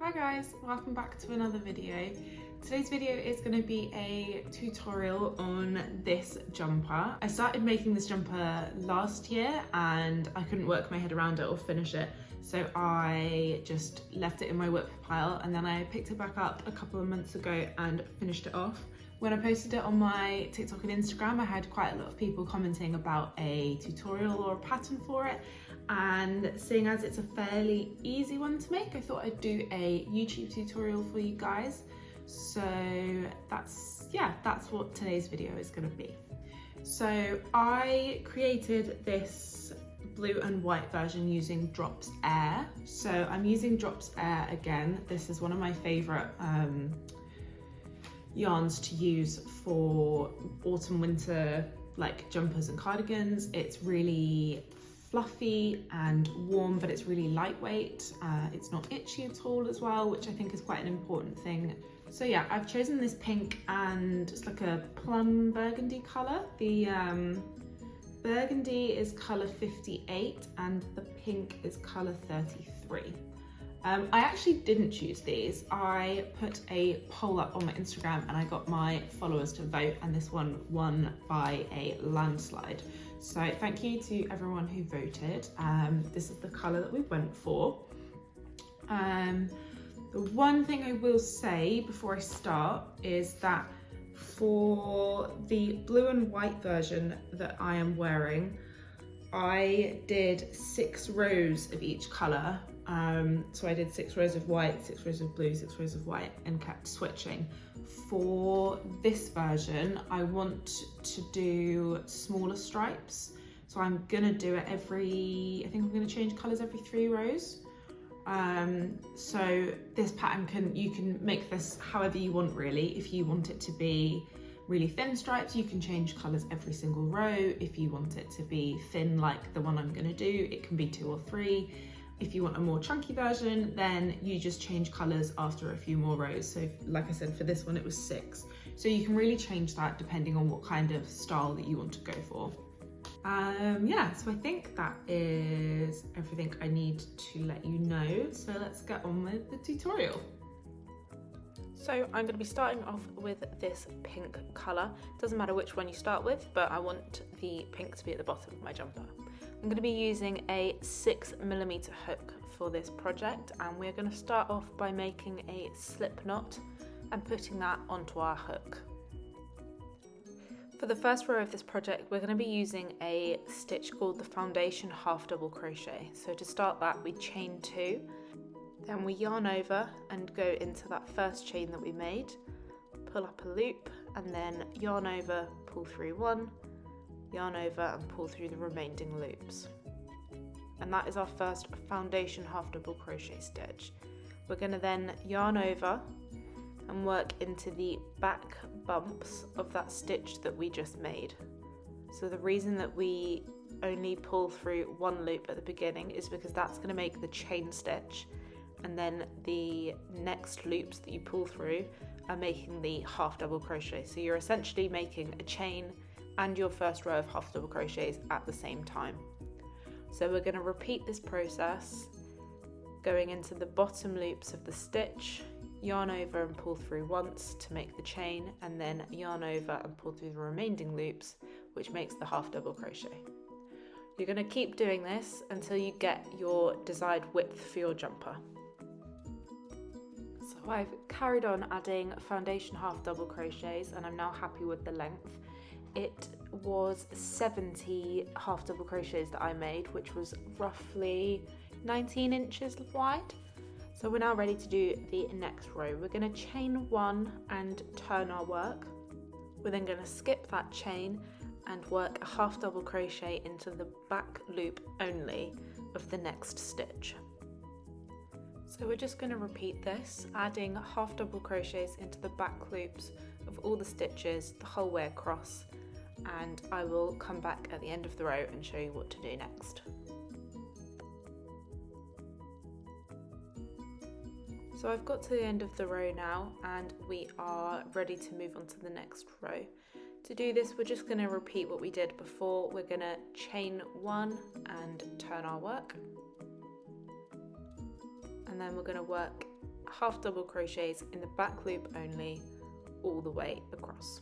Hi guys, welcome back to another video. Today's video is going to be a tutorial on this jumper. I started making this jumper last year and I couldn't work my head around it or finish it, so I just left it in my whip pile, and then I picked it back up a couple of months ago and finished it off. When I posted it on my TikTok and Instagram, I had quite a lot of people commenting about a tutorial or a pattern for it, and seeing as it's a fairly easy one to make, I thought I'd do a YouTube tutorial for you guys. So that's what today's video is going to be. So I created this blue and white version using Drops Air. So I'm using Drops Air again. This is one of my favorite yarns to use for autumn winter like jumpers and cardigans. It's really fluffy and warm, but it's really lightweight. It's not itchy at all as well, which I think is quite an important thing. So yeah, I've chosen this pink, and it's like a plum burgundy colour. The burgundy is colour 58 and the pink is colour 33. I actually didn't choose these. I put a poll up on my Instagram and I got my followers to vote, and this one won by a landslide. So thank you to everyone who voted. This is the colour that we went for. The one thing I will say before I start is that for the blue and white version that I am wearing, I did 6 rows of each colour. So I did 6 rows of white, 6 rows of blue, 6 rows of white, and kept switching. For this version, I want to do smaller stripes. So I'm gonna do it I think I'm gonna change colours every 3 rows. So this pattern you can make this however you want really. If you want it to be really thin stripes, you can change colours every single row. If you want it to be thin like the one I'm gonna do, it can be 2 or 3. If you want a more chunky version, then you just change colours after a few more rows. So like I said, for this one it was 6. So you can really change that depending on what kind of style that you want to go for. Yeah, so I think that is everything I need to let you know. So let's get on with the tutorial. So I'm going to be starting off with this pink colour. Doesn't matter which one you start with, but I want the pink to be at the bottom of my jumper. I'm going to be using a 6mm hook for this project, and we're going to start off by making a slip knot and putting that onto our hook. For the first row of this project, we're going to be using a stitch called the foundation half double crochet. So to start that, we chain 2, then we yarn over and go into that first chain that we made, pull up a loop, and then yarn over, pull through 1, yarn over and pull through the remaining loops. And that is our first foundation half double crochet stitch. We're going to then yarn over and work into the back bumps of that stitch that we just made. So the reason that we only pull through 1 loop at the beginning is because that's going to make the chain stitch, and then the next loops that you pull through are making the half double crochet. So you're essentially making a chain and your first row of half double crochets at the same time. So we're going to repeat this process, going into the bottom loops of the stitch, yarn over and pull through once to make the chain, and then yarn over and pull through the remaining loops, which makes the half double crochet. You're going to keep doing this until you get your desired width for your jumper. So I've carried on adding foundation half double crochets, and I'm now happy with the length. It was 70 half double crochets that I made, which was roughly 19 inches wide. So we're now ready to do the next row. We're going to chain 1 and turn our work. We're then going to skip that chain and work a half double crochet into the back loop only of the next stitch. So we're just going to repeat this, adding half double crochets into the back loops of all the stitches the whole way across, and I will come back at the end of the row and show you what to do next. So I've got to the end of the row now, and we are ready to move on to the next row. To do this, we're just going to repeat what we did before. We're going to chain 1 and turn our work, and then we're going to work half double crochets in the back loop only all the way across.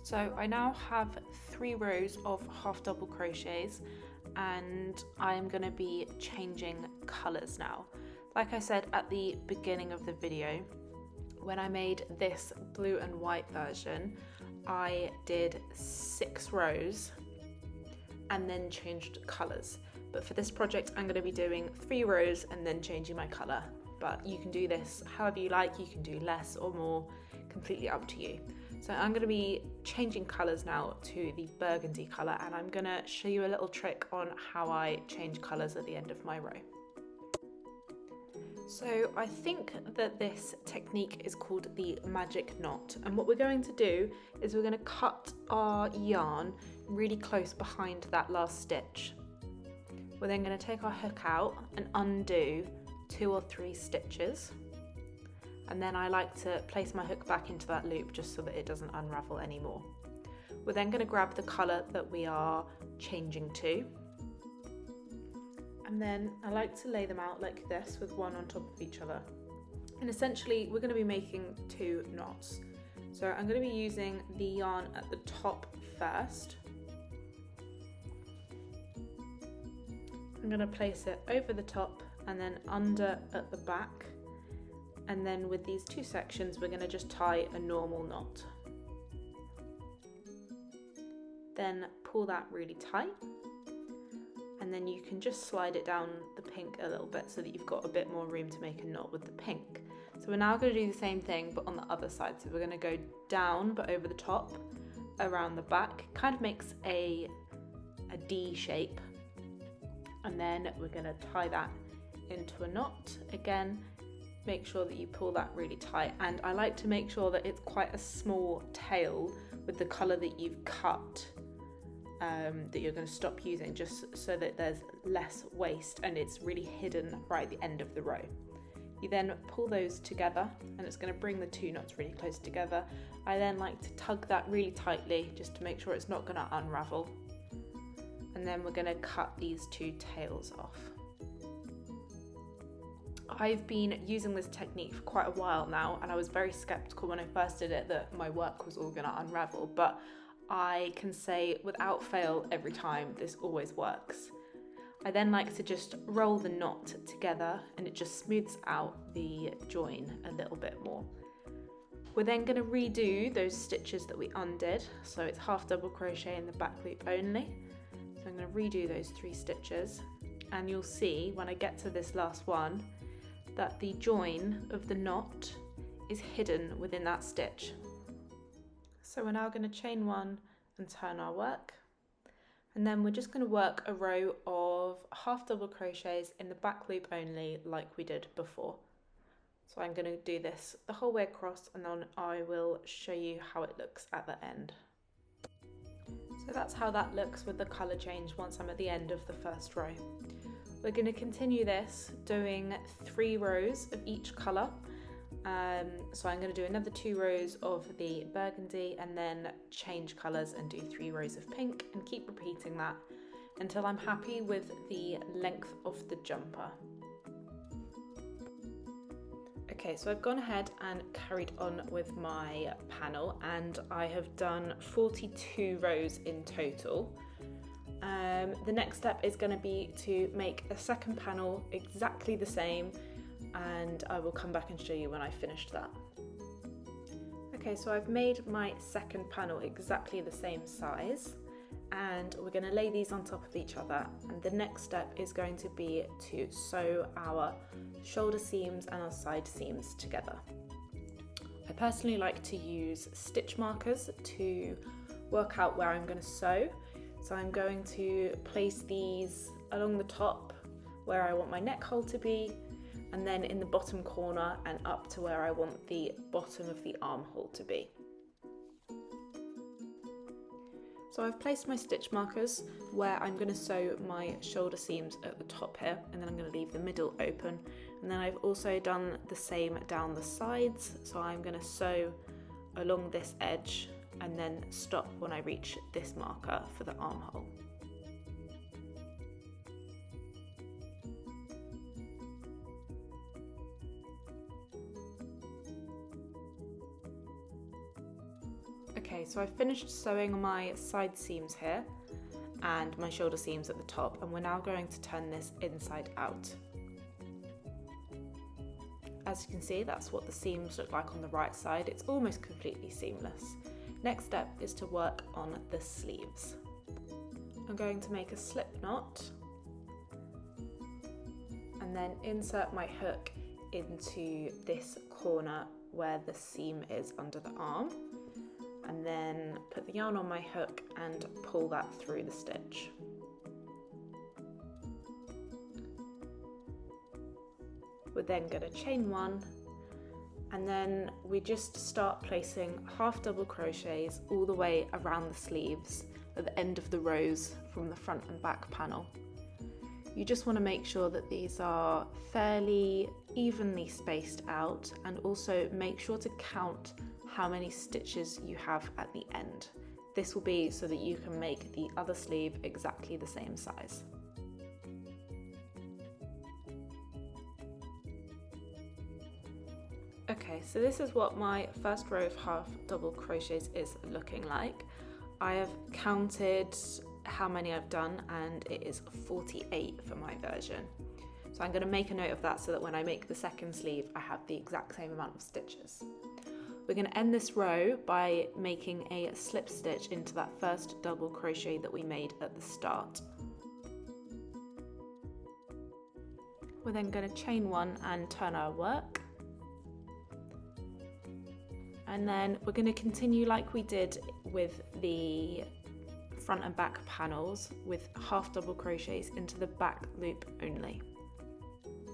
So I now have 3 rows of half double crochets and I'm going to be changing colours now. Like I said at the beginning of the video, when I made this blue and white version, I did 6 rows and then changed colours. But for this project, I'm going to be doing 3 rows and then changing my colour. But you can do this however you like, you can do less or more, completely up to you. So I'm going to be changing colours now to the burgundy colour, and I'm going to show you a little trick on how I change colours at the end of my row. So I think that this technique is called the magic knot, and what we're going to do is we're going to cut our yarn really close behind that last stitch. We're then going to take our hook out and undo 2 or 3 stitches, and then I like to place my hook back into that loop just so that it doesn't unravel anymore. We're then going to grab the colour that we are changing to, and then I like to lay them out like this with one on top of each other. And essentially we're going to be making 2 knots. So I'm going to be using the yarn at the top first. I'm going to place it over the top and then under at the back. And then with these 2 sections, we're going to just tie a normal knot. Then pull that really tight. And then you can just slide it down the pink a little bit so that you've got a bit more room to make a knot with the pink. So we're now going to do the same thing, but on the other side. So we're going to go down, but over the top, around the back. Kind of makes a D shape. And then we're going to tie that into a knot. Again, make sure that you pull that really tight, and I like to make sure that it's quite a small tail with the colour that you've cut, that you're going to stop using, just so that there's less waste and it's really hidden right at the end of the row. You then pull those together and it's going to bring the 2 knots really close together. I then like to tug that really tightly just to make sure it's not going to unravel, and then we're going to cut these 2 tails off. I've been using this technique for quite a while now, and I was very skeptical when I first did it that my work was all going to unravel, but I can say without fail every time this always works. I then like to just roll the knot together and it just smooths out the join a little bit more. We're then going to redo those stitches that we undid, so it's half double crochet in the back loop only. So I'm going to redo those 3 stitches, and you'll see when I get to this last one that the join of the knot is hidden within that stitch. So we're now going to chain 1 and turn our work, and then we're just going to work a row of half double crochets in the back loop only like we did before. So I'm going to do this the whole way across, and then I will show you how it looks at the end. So that's how that looks with the colour change once I'm at the end of the first row. We're going to continue this doing 3 rows of each colour. So I'm going to do another 2 rows of the burgundy and then change colours and do 3 rows of pink, and keep repeating that until I'm happy with the length of the jumper. Okay, so I've gone ahead and carried on with my panel, and I have done 42 rows in total. The next step is going to be to make a second panel exactly the same, and I will come back and show you when I finished that. Okay, so I've made my second panel exactly the same size, and we're going to lay these on top of each other, and the next step is going to be to sew our shoulder seams and our side seams together. I personally like to use stitch markers to work out where I'm going to sew. So I'm going to place these along the top where I want my neck hole to be, and then in the bottom corner and up to where I want the bottom of the armhole to be. So I've placed my stitch markers where I'm going to sew my shoulder seams at the top here, and then I'm going to leave the middle open, and then I've also done the same down the sides. So I'm going to sew along this edge and then stop when I reach this marker for the armhole. Okay, so I've finished sewing my side seams here and my shoulder seams at the top, and we're now going to turn this inside out. As you can see, that's what the seams look like on the right side. It's almost completely seamless. Next step is to work on the sleeves. I'm going to make a slip knot and then insert my hook into this corner where the seam is under the arm, and then put the yarn on my hook and pull that through the stitch. We're then going to chain one, and then we just start placing half double crochets all the way around the sleeves at the end of the rows from the front and back panel. You just want to make sure that these are fairly evenly spaced out, and also make sure to count how many stitches you have at the end. This will be so that you can make the other sleeve exactly the same size. Okay, so this is what my first row of half double crochets is looking like. I have counted how many I've done, and it is 48 for my version. So I'm going to make a note of that so that when I make the second sleeve I have the exact same amount of stitches. We're going to end this row by making a slip stitch into that first double crochet that we made at the start. We're then going to chain one and turn our work. And then we're going to continue like we did with the front and back panels with half double crochets into the back loop only.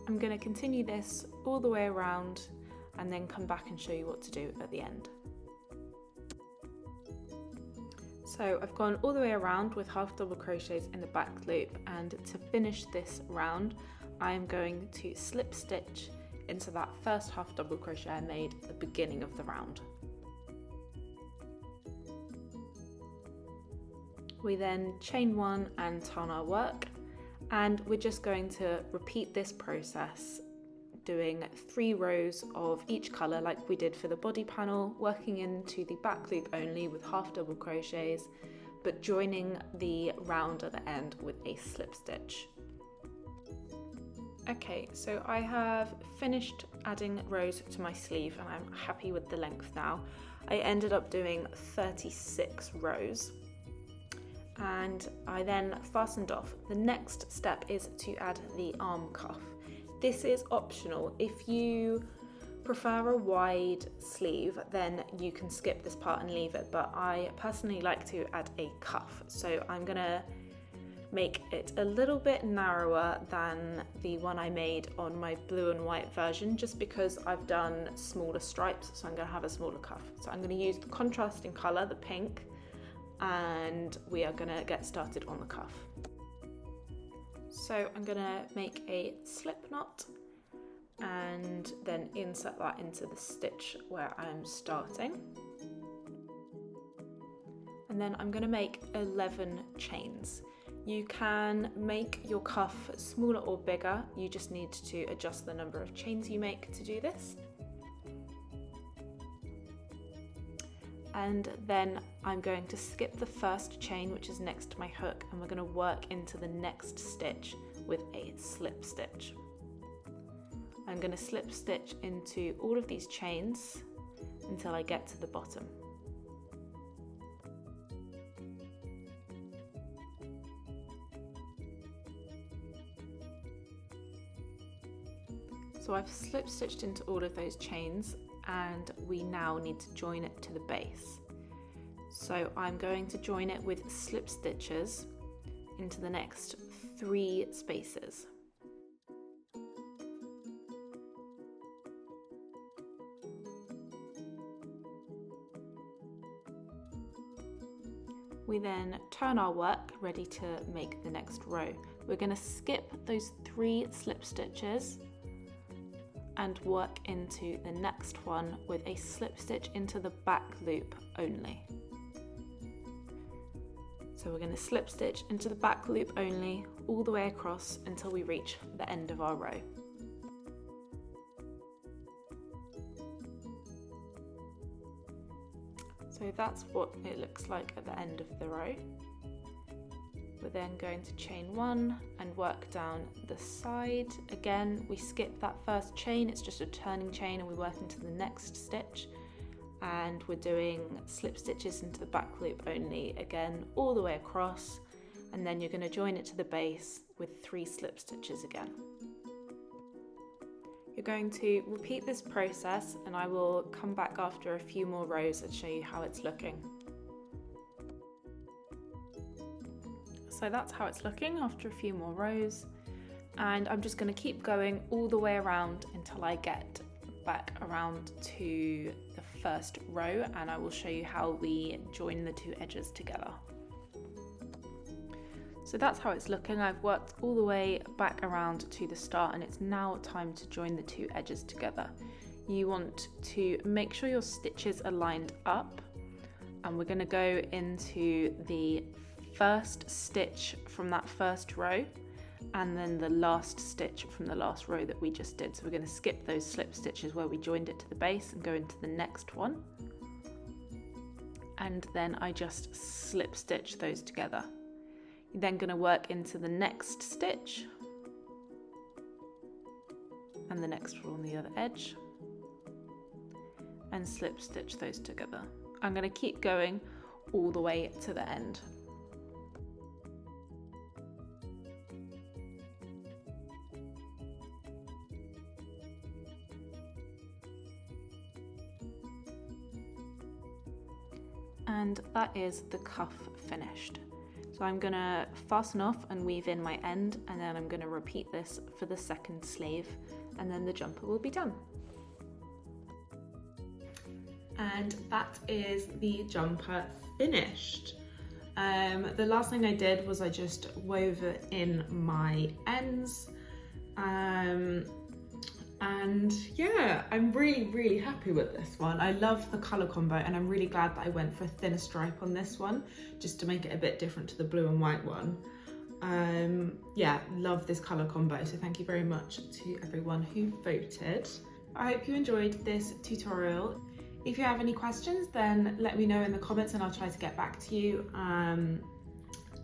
I'm going to continue this all the way around and then come back and show you what to do at the end. So I've gone all the way around with half double crochets in the back loop, and to finish this round I am going to slip stitch into that first half double crochet I made at the beginning of the round. We then chain one and turn our work, and we're just going to repeat this process, doing 3 rows of each colour like we did for the body panel, working into the back loop only with half double crochets, but joining the round at the end with a slip stitch. Okay, so I have finished adding rows to my sleeve and I'm happy with the length now. I ended up doing 36 rows. And I then fastened off. The next step is to add the arm cuff. This is optional. If you prefer a wide sleeve, then you can skip this part and leave it, but I personally like to add a cuff. So I'm gonna make it a little bit narrower than the one I made on my blue and white version, just because I've done smaller stripes, so I'm gonna have a smaller cuff. So I'm gonna use the contrasting color, the pink, and we are gonna get started on the cuff. So I'm gonna make a slip knot and then insert that into the stitch where I'm starting. And then I'm gonna make 11 chains. You can make your cuff smaller or bigger, you just need to adjust the number of chains you make to do this. And then I'm going to skip the first chain, which is next to my hook, and we're going to work into the next stitch with a slip stitch. I'm going to slip stitch into all of these chains until I get to the bottom. So I've slip stitched into all of those chains, and we now need to join it to the base. So I'm going to join it with slip stitches into the next 3 spaces. We then turn our work, ready to make the next row. We're going to skip those 3 slip stitches and work into the next one with a slip stitch into the back loop only. So we're going to slip stitch into the back loop only all the way across until we reach the end of our row. So that's what it looks like at the end of the row. We're then going to chain 1 and work down the side. Again, we skip that first chain, it's just a turning chain, and we work into the next stitch. And we're doing slip stitches into the back loop only, again, all the way across. And then you're going to join it to the base with 3 slip stitches again. You're going to repeat this process, and I will come back after a few more rows and show you how it's looking. So that's how it's looking after a few more rows, and I'm just going to keep going all the way around until I get back around to the first row, and I will show you how we join the 2 edges together. So that's how it's looking. I've worked all the way back around to the start, and it's now time to join the 2 edges together. You want to make sure your stitches are lined up, and we're going to go into the first stitch from that first row and then the last stitch from the last row that we just did. So we're going to skip those slip stitches where we joined it to the base and go into the next one, and then I just slip stitch those together. You're then going to work into the next stitch and the next one on the other edge and slip stitch those together. I'm going to keep going all the way to the end. And that is the cuff finished. So I'm going to fasten off and weave in my end, and then I'm going to repeat this for the second sleeve, and then the jumper will be done. And that is the jumper finished. The last thing I did was I just wove in my ends. And yeah, I'm really happy with this one. I love the colour combo, and I'm really glad that I went for a thinner stripe on this one, just to make it a bit different to the blue and white one. Yeah, love this colour combo, so thank you very much to everyone who voted. I hope you enjoyed this tutorial. If you have any questions, then let me know in the comments and I'll try to get back to you.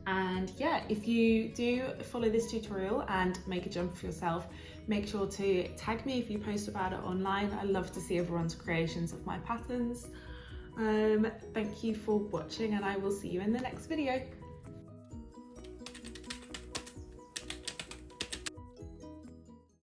And yeah, if you do follow this tutorial and make a jumper for yourself, make sure to tag me if you post about it online. I love to see everyone's creations of my patterns. Thank you for watching, and I will see you in the next video.